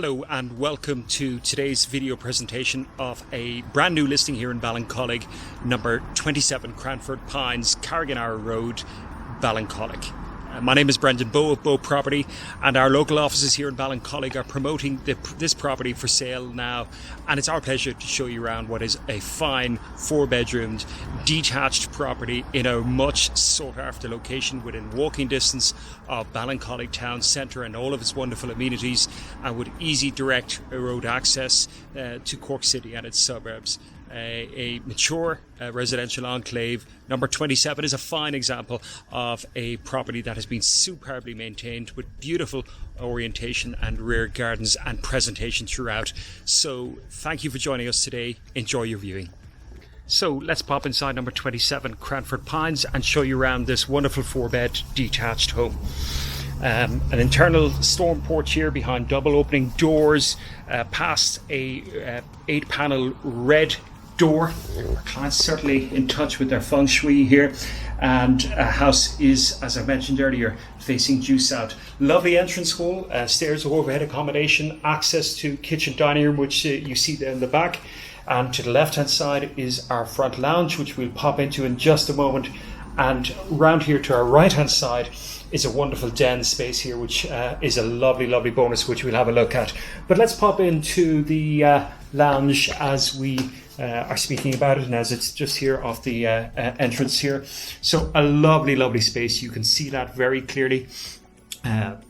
Hello and welcome to today's video presentation of a brand new listing here in Ballincollig, number 27 Cranford Pines, Carriganara Road, Ballincollig. My name is Brendan Bowe of Bowe Property, and our local offices here in Ballincollig are promoting this property for sale now, and it's our pleasure to show you around what is a fine 4-bedroomed detached property in a much sought after location within walking distance of Ballincollig town centre and all of its wonderful amenities, and with easy direct road access to Cork City and its suburbs. A mature residential enclave. Number 27 is a fine example of a property that has been superbly maintained with beautiful orientation and rear gardens and presentation throughout. So thank you for joining us today. Enjoy your viewing. So let's pop inside number 27 Cranford Pines and show you around this wonderful 4-bed detached home. An internal storm porch here behind double opening doors, past a 8-panel red door. Our clients certainly in touch with their feng shui here, and a house is, as I mentioned earlier, facing due south. Lovely entrance hall, stairs overhead accommodation, access to kitchen dining room, which you see there in the back, and to the left hand side is our front lounge, which we'll pop into in just a moment. And round here to our right hand side is a wonderful den space here, which is a lovely bonus, which we'll have a look at. But let's pop into the lounge as we are speaking about it, and as it's just here off the entrance here. So a lovely space. You can see that very clearly.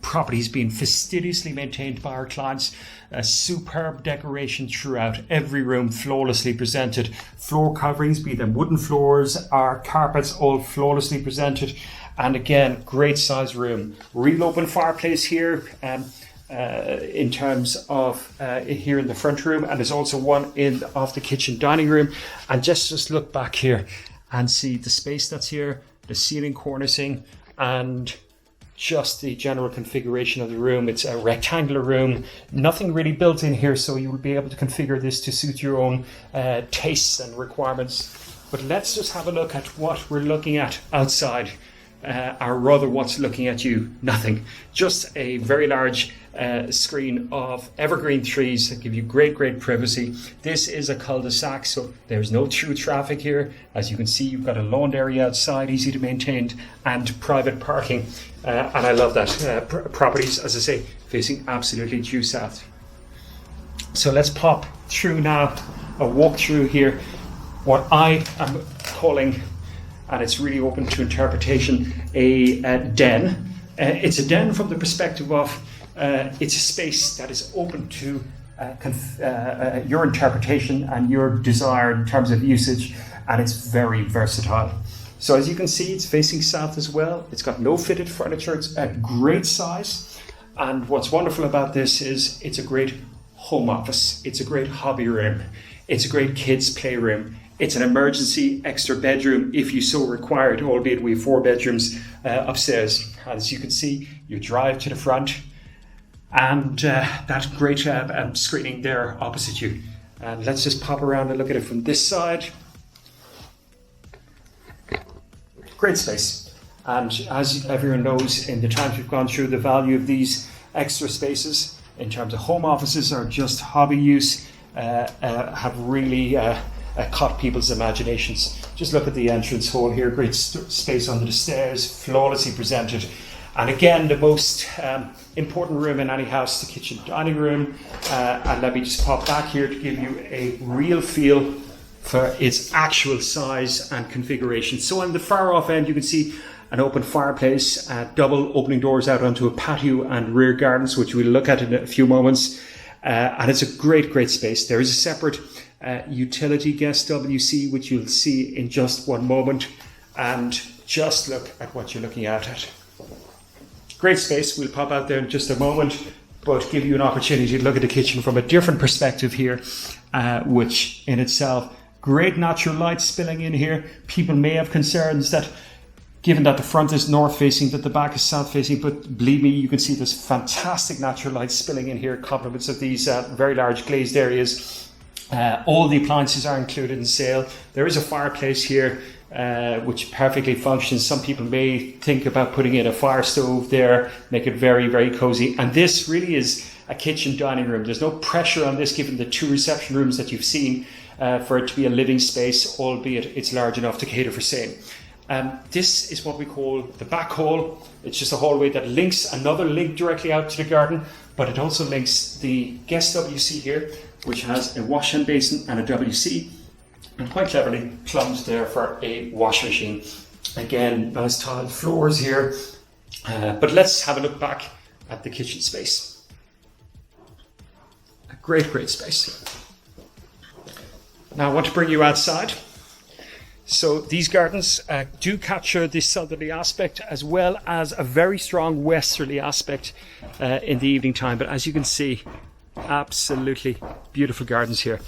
Property's been fastidiously maintained by our clients. A superb decoration throughout every room, flawlessly presented. Floor coverings, be them wooden floors, our carpets, all flawlessly presented. And again, great size room. Real open fireplace here in terms of here in the front room, and there's also one in off the kitchen dining room. And just look back here and see the space that's here, the ceiling cornicing, and just the general configuration of the room. It's a rectangular room, nothing really built in here, so you will be able to configure this to suit your own tastes and requirements. But let's just have a look at what we're looking at outside, or rather what's looking at you. Nothing, just a very large screen of evergreen trees that give you great privacy. This is a cul-de-sac, so there's no through traffic here. As you can see, you've got a lawn area outside, easy to maintain, and private parking. And I love that. Properties, as I say, facing absolutely due south. So let's pop through now, a walk through here, what I am calling, and it's really open to interpretation, a den. It's a den from the perspective of it's a space that is open to your interpretation and your desire in terms of usage, and it's very versatile. So as you can see, it's facing south as well. It's got no fitted furniture. It's a great size, and what's wonderful about this is it's a great home office. It's a great hobby room. It's a great kids playroom. It's an emergency extra bedroom if you so required, albeit we have 4 bedrooms upstairs. As you can see, you drive to the front, and that great screening there opposite you. And let's just pop around and look at it from this side. Great space. And as everyone knows, in the times we've gone through, the value of these extra spaces in terms of home offices or just hobby use have really caught people's imaginations. Just look at the entrance hall here, great space under the stairs, flawlessly presented. And again, the most important room in any house, the kitchen dining room. And let me just pop back here to give you a real feel for its actual size and configuration. So on the far off end, you can see an open fireplace, double opening doors out onto a patio and rear gardens, which we'll look at in a few moments. And it's a great space. There is a separate utility guest WC, which you'll see in just one moment. And just look at what you're looking at. Great space. We'll pop out there in just a moment, but give you an opportunity to look at the kitchen from a different perspective here, which in itself, great natural light spilling in here. People may have concerns that, given that the front is north facing, that the back is south facing, but believe me, you can see this fantastic natural light spilling in here, compliments of these very large glazed areas. All the appliances are included in sale. There is a fireplace here, which perfectly functions. Some people may think about putting in a fire stove there, make it very, very cozy. And this really is a kitchen dining room. There's no pressure on this given the 2 reception rooms that you've seen for it to be a living space, albeit it's large enough to cater for same. This is what we call the back hall. It's just a hallway that links another link directly out to the garden, but it also links the guest WC here, which has a wash hand basin and a WC, and quite cleverly plumbed there for a wash machine. Again, nice tiled floors here. But let's have a look back at the kitchen space. A great space. Now I want to bring you outside. So these gardens do capture the southerly aspect as well as a very strong westerly aspect in the evening time. But as you can see, absolutely beautiful gardens here.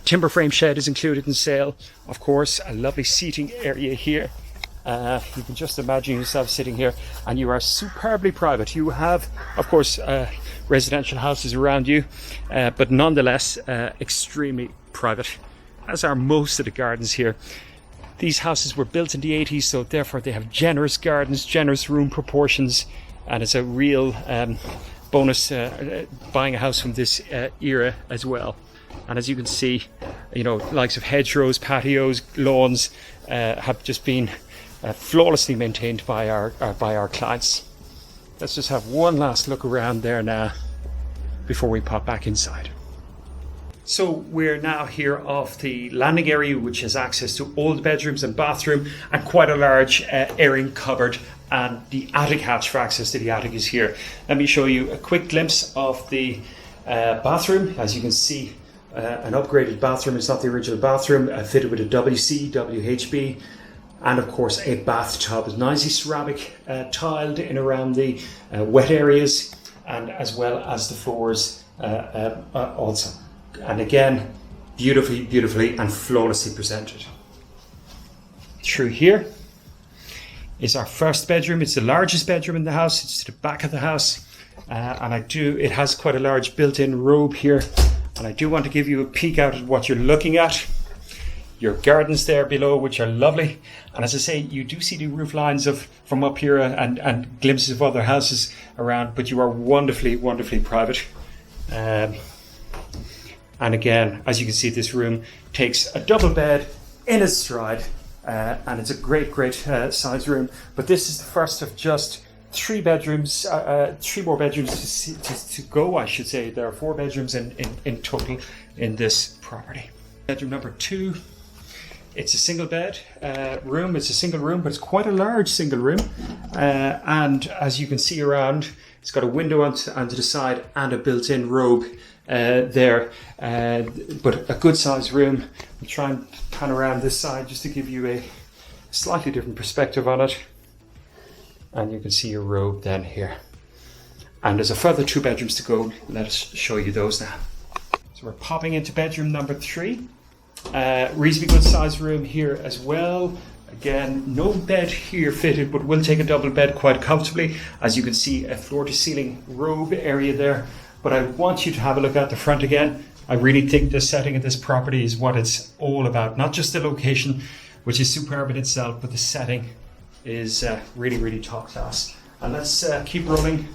Timber frame shed is included in sale. Of course, a lovely seating area here. You can just imagine yourself sitting here, and you are superbly private. You have, of course, residential houses around you, but nonetheless extremely private, as are most of the gardens here. These houses were built in the 80s, so therefore they have generous gardens, generous room proportions, and it's a real bonus buying a house from this era as well. And as you can see, you know, likes of hedgerows, patios, lawns have just been flawlessly maintained by our clients. Let's just have one last look around there now before we pop back inside. So we're now here off the landing area, which has access to all the bedrooms and bathroom and quite a large airing cupboard, and the attic hatch for access to the attic is here. Let me show you a quick glimpse of the bathroom. As you can see, an upgraded bathroom. It's not the original bathroom, fitted with a WC, WHB, and of course a bathtub. It's nicely ceramic tiled in around the wet areas, and as well as the floors also. And again, beautifully and flawlessly presented. Through here is our first bedroom. It's the largest bedroom in the house. It's to the back of the house, and it has quite a large built-in robe here. And I do want to give you a peek out at what you're looking at. Your gardens there below, which are lovely. And as I say, you do see the roof lines from up here and glimpses of other houses around, but you are wonderfully private. And again, as you can see, this room takes a double bed in its stride, and it's a great size room. But this is the first of just 3 bedrooms, 3 more bedrooms to go, I should say. There are 4 bedrooms in total in this property. Bedroom number 2. It's a single bed room. It's a single room, but it's quite a large single room. And as you can see around, it's got a window onto the side and a built-in robe there. But a good sized room. I'll try and pan around this side just to give you a slightly different perspective on it. And you can see your robe then here. And there's a further 2 bedrooms to go. Let us show you those now. So we're popping into bedroom number 3. Reasonably good sized room here as well. Again, no bed here fitted, but we'll take a double bed quite comfortably. As you can see, a floor to ceiling robe area there. But I want you to have a look at the front again. I really think the setting of this property is what it's all about. Not just the location, which is superb in itself, but the setting is really top class. And let's keep rolling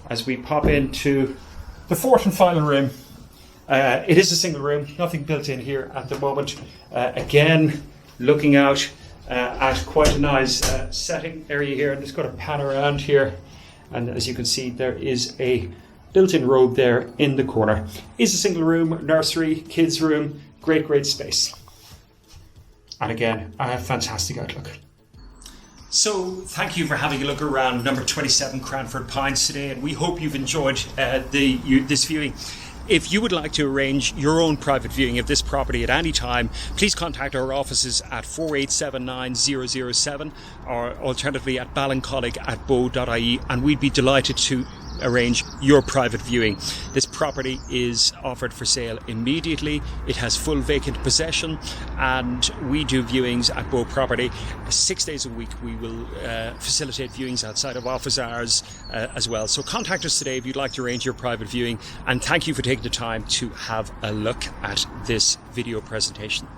as we pop into the 4th and final room. It is a single room, nothing built in here at the moment. Again, looking out at quite a nice setting area here. I'm just going to pan around here, and as you can see, there is a built-in robe there in the corner. Is a single room, nursery, kids room, great space. And again, a fantastic outlook. So thank you for having a look around number 27 Cranford Pines today, and we hope you've enjoyed this viewing. If you would like to arrange your own private viewing of this property at any time, please contact our offices at 4879007 or alternatively at Ballincollig at bow.ie, and we'd be delighted to arrange your private viewing. This property is offered for sale immediately. It has full vacant possession, and we do viewings at Bow Property 6 days a week. We will facilitate viewings outside of office hours as well. So contact us today if you'd like to arrange your private viewing, and thank you for taking the time to have a look at this video presentation.